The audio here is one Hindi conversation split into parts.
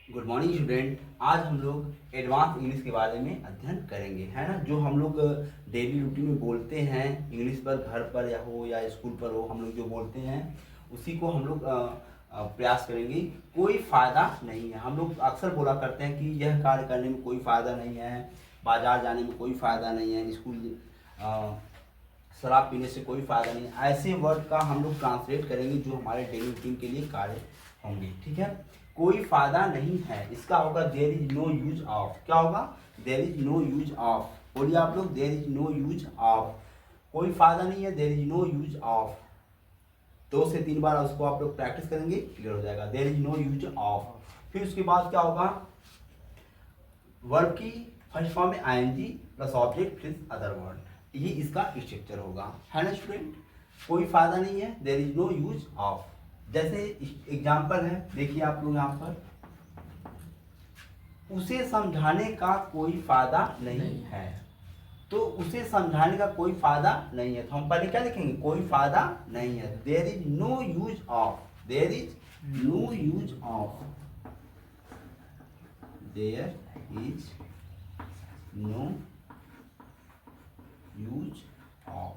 Good morning student. आज हम लोग एडवांस इंग्लिश के बारे में अध्ययन करेंगे, है ना। जो हम लोग डेली रूटीन में बोलते हैं इंग्लिश पर, घर पर या हो या स्कूल पर हो, हम लोग जो बोलते हैं उसी को हम लोग प्रयास करेंगे। कोई फ़ायदा नहीं है। हम लोग अक्सर बोला करते हैं कि यह कार्य करने में कोई फ़ायदा नहीं है, बाजार जाने में कोई फ़ायदा नहीं है, स्कूल शराब पीने से कोई फ़ायदा नहीं है। ऐसे वर्ड का हम लोग ट्रांसलेट करेंगे जो हमारे डेली रूटीन के लिए कार्य होंगे, ठीक है। कोई फायदा नहीं है, इसका होगा there is no use of. क्या होगा? There is no use of. बोलिए आप लोग, there is no use of. कोई फायदा नहीं है, there is no use of. 2 से 3 बार उसको आप लोग प्रैक्टिस करेंगे, क्लियर हो जाएगा। There is no use of. फिर उसके बाद क्या होगा? वर्ब की फर्स्ट फॉर्म में ING plus object plus other word, ये इसका स्ट्रक्चर होगा, है ना स्टूडेंट। कोई फायदा नहीं है, there is no use of. जैसे एग्जाम्पल है, देखिए आप लोग यहाँ पर, उसे समझाने का कोई फायदा नहीं है। तो उसे समझाने का कोई फायदा नहीं है, तो हम पहले क्या लिखेंगे? कोई फायदा नहीं है। There is no use of. There is no use of. There is no use of.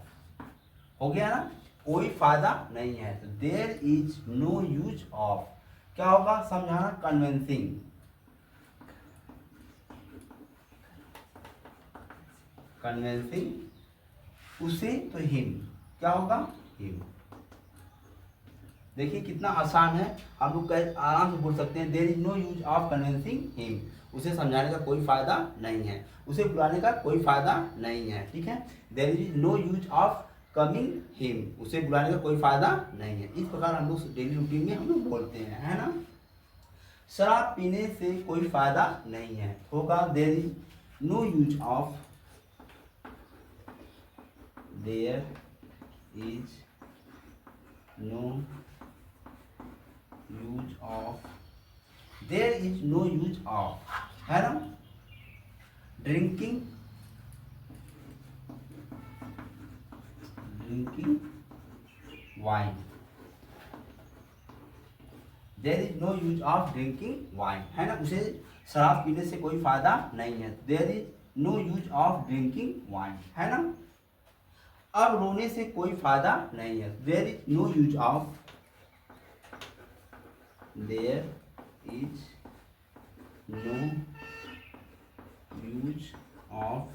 हो गया ना? कोई फायदा नहीं है, तो there is no use of. क्या होगा? समझाना, कन्विंसिंग। कन्विंसिंग उसे, तो हिम। क्या होगा? हिम। देखिए कितना आसान है, हम लोग आराम से बोल सकते हैं। There is no use of convincing him. उसे समझाने का कोई फायदा नहीं है, उसे बुलाने का कोई फायदा नहीं है, ठीक है। There is no use of coming him. उसे बुलाने का कोई फायदा नहीं है। इस प्रकार हम लोग डेली रूटीन में हम लोग बोलते हैं, है ना। शराब पीने से कोई फायदा नहीं है, होगा there is no use of. There is no use of. There is no use of, है ना। Drinking wine. There is no use of drinking wine, है ना। उसे शराब पीने से कोई फायदा नहीं है। There is no use of drinking wine, है ना। अब रोने से कोई फायदा नहीं है। There is no use of. There is no use of.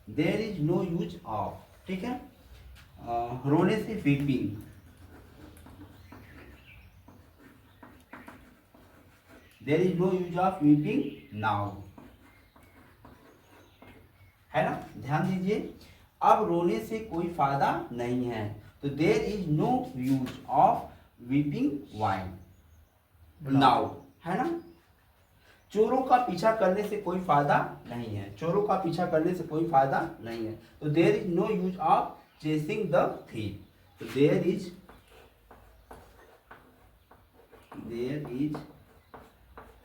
There is no use of, ठीक है। रोने से weeping. There is no use of weeping now, है ना। ध्यान दीजिए, अब रोने से कोई फायदा नहीं है, तो there is no use of weeping wine now, है ना। चोरों का पीछा करने से कोई फायदा नहीं है। चोरों का पीछा करने से कोई फायदा नहीं है, तो there is no use of chasing the thief. तो there is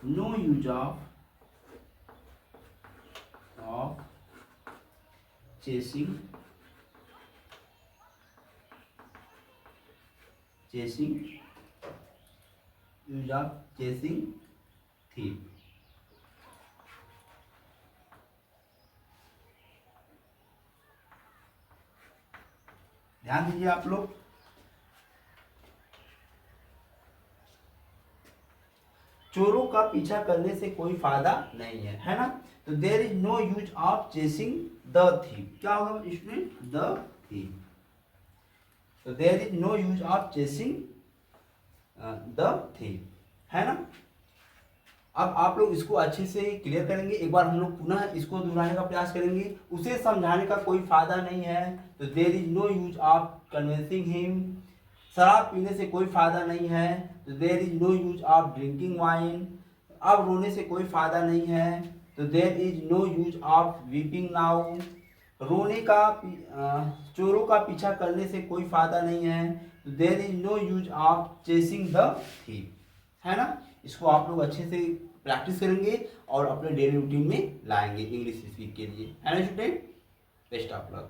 no use of chasing use of chasing thief. ध्यान दीजिए आप लोग, चोरों का पीछा करने से कोई फायदा नहीं है ना। तो there is no use of chasing the thief. क्या होगा स्टूडेंट? The thief. तो there is no use of chasing the thief, है ना। अब आप लोग इसको अच्छे से क्लियर करेंगे। एक बार हम लोग पुनः इसको दोहराने का प्रयास करेंगे। उसे समझाने का कोई फायदा नहीं है, तो there is no use of convincing him. शराब पीने से कोई फायदा नहीं है, तो there is no use of drinking wine. अब रोने से कोई फायदा नहीं है, तो there is no use of weeping now. रोने का चोरों का पीछा करने से कोई फायदा नहीं है, तो there is no use of chasing the thief, है ना। इसको आप लोग अच्छे से प्रैक्टिस करेंगे और अपने डेली रूटीन में लाएंगे इंग्लिश स्पीक के लिए, है ना स्टूडेंट। Best of luck.